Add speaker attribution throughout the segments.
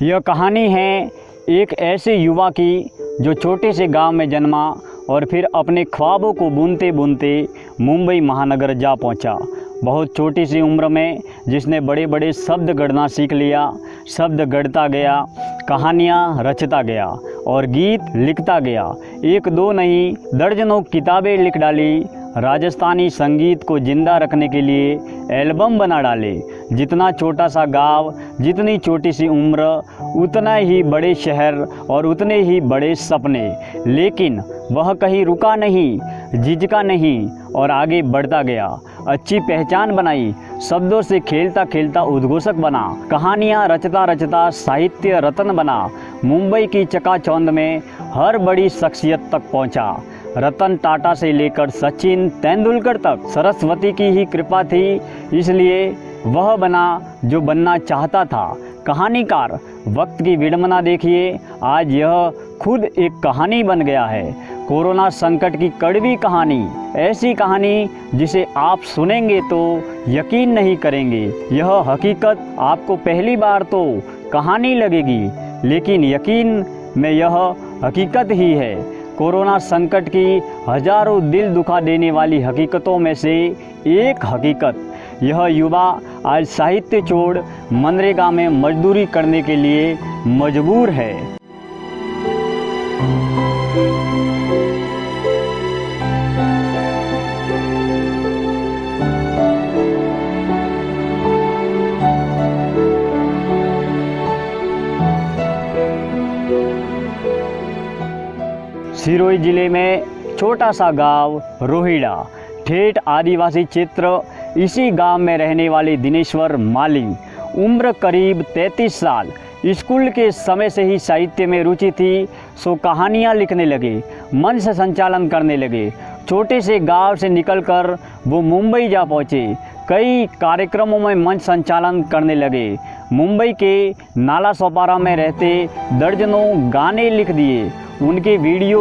Speaker 1: यह कहानी है एक ऐसे युवा की जो छोटे से गांव में जन्मा और फिर अपने ख्वाबों को बुनते बुनते मुंबई महानगर जा पहुंचा। बहुत छोटी सी उम्र में जिसने बड़े बड़े शब्द गढ़ना सीख लिया, शब्द गढ़ता गया, कहानियाँ रचता गया और गीत लिखता गया। एक दो नहीं दर्जनों किताबें लिख डाली। राजस्थानी संगीत को जिंदा रखने के लिए एल्बम बना डाले। जितना छोटा सा गांव, जितनी छोटी सी उम्र, उतना ही बड़े शहर और उतने ही बड़े सपने। लेकिन वह कहीं रुका नहीं, झिझका नहीं और आगे बढ़ता गया। अच्छी पहचान बनाई, शब्दों से खेलता खेलता उद्घोषक बना, कहानियाँ रचता रचता साहित्य रत्न बना। मुंबई की चकाचौंध में हर बड़ी शख्सियत तक पहुँचा। रतन टाटा से लेकर सचिन तेंदुलकर तक सरस्वती की ही कृपा थी, इसलिए वह बना जो बनना चाहता था, कहानीकार। वक्त की विडंबना देखिए, आज यह खुद एक कहानी बन गया है। कोरोना संकट की कड़वी कहानी, ऐसी कहानी जिसे आप सुनेंगे तो यकीन नहीं करेंगे। यह हकीकत आपको पहली बार तो कहानी लगेगी, लेकिन यकीन में यह हकीकत ही है। कोरोना संकट की हजारों दिल दुखा देने वाली हकीकतों में से एक हकीकत, यह युवा आज साहित्य छोड़ मनरेगा में मजदूरी करने के लिए मजबूर है। सिरोही जिले में छोटा सा गांव रोहिड़ा, ठेठ आदिवासी क्षेत्र। इसी गांव में रहने वाले दिनेश्वर माली, उम्र करीब 33 साल। स्कूल के समय से ही साहित्य में रुचि थी, सो कहानियाँ लिखने लगे, मंच संचालन करने लगे। छोटे से गांव से निकलकर वो मुंबई जा पहुँचे। कई कार्यक्रमों में मंच संचालन करने लगे। मुंबई के नाला सोपारा में रहते दर्जनों गाने लिख दिए। उनके वीडियो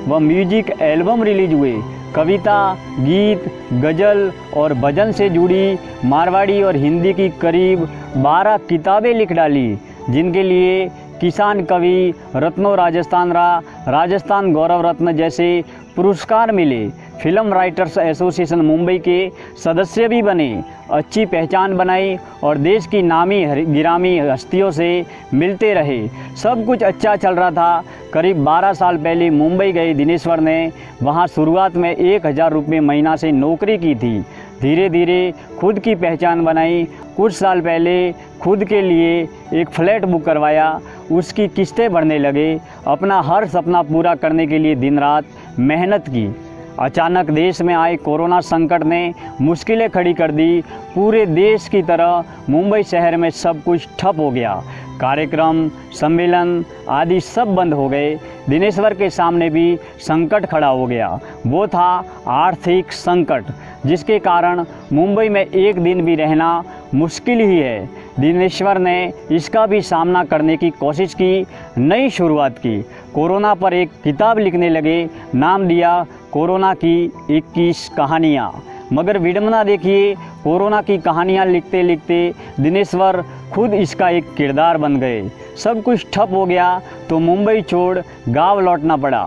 Speaker 1: व म्यूजिक एल्बम रिलीज हुए। कविता, गीत, गज़ल और भजन से जुड़ी मारवाड़ी और हिंदी की करीब 12 किताबें लिख डाली, जिनके लिए किसान कवि रत्नो राजस्थान गौरव रत्न जैसे पुरस्कार मिले। फिल्म राइटर्स एसोसिएशन मुंबई के सदस्य भी बने। अच्छी पहचान बनाई और देश की नामी गिरामी हस्तियों से मिलते रहे। सब कुछ अच्छा चल रहा था। करीब 12 साल पहले मुंबई गए दिनेश्वर ने वहां शुरुआत में 1000 रुपये महीना से नौकरी की थी। धीरे धीरे खुद की पहचान बनाई। कुछ साल पहले खुद के लिए एक फ्लैट बुक करवाया। उसकी किस्तें भरने लगे। अपना हर सपना पूरा करने के लिए दिन रात मेहनत की। अचानक देश में आए कोरोना संकट ने मुश्किलें खड़ी कर दी। पूरे देश की तरह मुंबई शहर में सब कुछ ठप हो गया। कार्यक्रम, सम्मेलन आदि सब बंद हो गए। दिनेश्वर के सामने भी संकट खड़ा हो गया। वो था आर्थिक संकट, जिसके कारण मुंबई में एक दिन भी रहना मुश्किल ही है। दिनेश्वर ने इसका भी सामना करने की कोशिश की, नई शुरुआत की। कोरोना पर एक किताब लिखने लगे, नाम दिया कोरोना की 21 कहानियाँ। मगर विडंबना देखिए, कोरोना की कहानियाँ लिखते लिखते दिनेश्वर खुद इसका एक किरदार बन गए। सब कुछ ठप हो गया तो मुंबई छोड़ गांव लौटना पड़ा।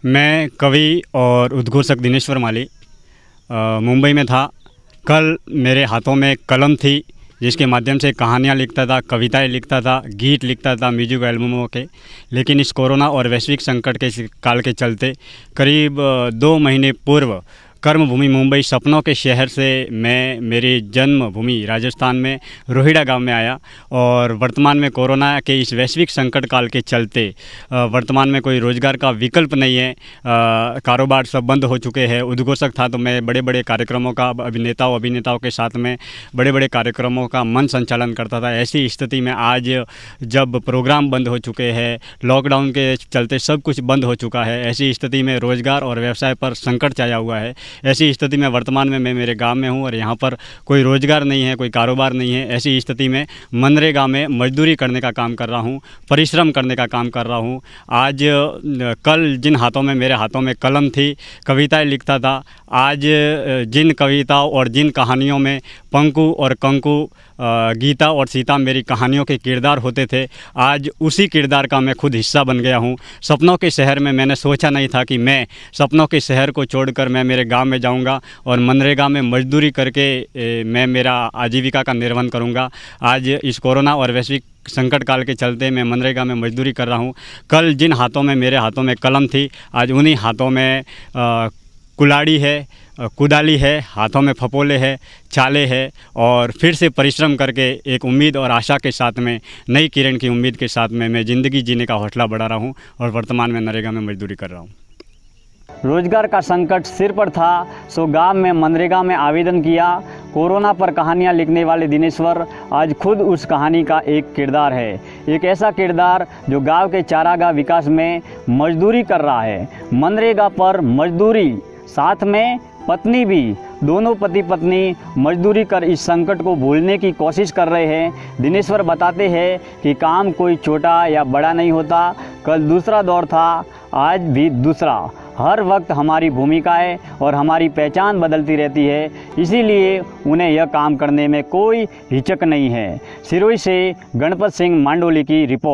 Speaker 2: मैं कवि और उद्घोषक दिनेश्वर माली मुंबई में था। कल मेरे हाथों में कलम थी, जिसके माध्यम से कहानियाँ लिखता था, कविताएं लिखता था, गीत लिखता था म्यूजिक एल्बमों के। लेकिन इस कोरोना और वैश्विक संकट के काल के चलते करीब 2 महीने पूर्व कर्मभूमि मुंबई, सपनों के शहर से मैं मेरी जन्मभूमि राजस्थान में रोहिड़ा गांव में आया। और वर्तमान में कोरोना के इस वैश्विक संकट काल के चलते वर्तमान में कोई रोज़गार का विकल्प नहीं है। कारोबार सब बंद हो चुके हैं। उद्घोषक था तो मैं बड़े बड़े कार्यक्रमों का अभिनेताओं के साथ में बड़े बड़े कार्यक्रमों का मंच संचालन करता था। ऐसी स्थिति में आज जब प्रोग्राम बंद हो चुके हैं, लॉकडाउन के चलते सब कुछ बंद हो चुका है, ऐसी स्थिति में रोज़गार और व्यवसाय पर संकट छाया हुआ है। ऐसी स्थिति में वर्तमान में मैं मेरे गांव में हूं और यहां पर कोई रोज़गार नहीं है, कोई कारोबार नहीं है। ऐसी स्थिति में मनरेगा में मजदूरी करने का काम कर रहा हूं, परिश्रम करने का काम कर रहा हूं। आज कल जिन हाथों में मेरे हाथों में कलम थी, कविताएं लिखता था, आज जिन कविताओं और जिन कहानियों में पंकु और कंकु, गीता और सीता मेरी कहानियों के किरदार होते थे, आज उसी किरदार का मैं खुद हिस्सा बन गया हूँ। सपनों के शहर में मैंने सोचा नहीं था कि मैं सपनों के शहर को छोड़कर मैं मेरे गांव में जाऊंगा और मनरेगा में मजदूरी करके मैं मेरा आजीविका का निर्वहन करूंगा। आज इस कोरोना और वैश्विक संकट काल के चलते मैं मनरेगा में मजदूरी कर रहा हूँ। कल जिन हाथों में मेरे हाथों में कलम थी, आज उन्हीं हाथों में कुलाड़ी है, कुदाली है, हाथों में फपोले है, चाले है, और फिर से परिश्रम करके एक उम्मीद और आशा के साथ में, नई किरण की उम्मीद के साथ में मैं ज़िंदगी जीने का हौसला बढ़ा रहा हूँ और वर्तमान में नरेगा में मजदूरी कर रहा हूँ।
Speaker 1: रोजगार का संकट सिर पर था, सो गांव में मनरेगा में आवेदन किया। कोरोना पर कहानियां लिखने वाले दिनेश्वर आज खुद उस कहानी का एक किरदार है, एक ऐसा किरदार जो गांव के चारागाह विकास में मजदूरी कर रहा है। मनरेगा पर मजदूरी, साथ में पत्नी भी, दोनों पति पत्नी मजदूरी कर इस संकट को भूलने की कोशिश कर रहे हैं। दिनेश्वर बताते हैं कि काम कोई छोटा या बड़ा नहीं होता। कल दूसरा दौर था, आज भी दूसरा। हर वक्त हमारी भूमिकाएं और हमारी पहचान बदलती रहती है, इसीलिए उन्हें यह काम करने में कोई हिचक नहीं है। सिरोही से गणपत सिंह मांडोली की रिपोर्ट।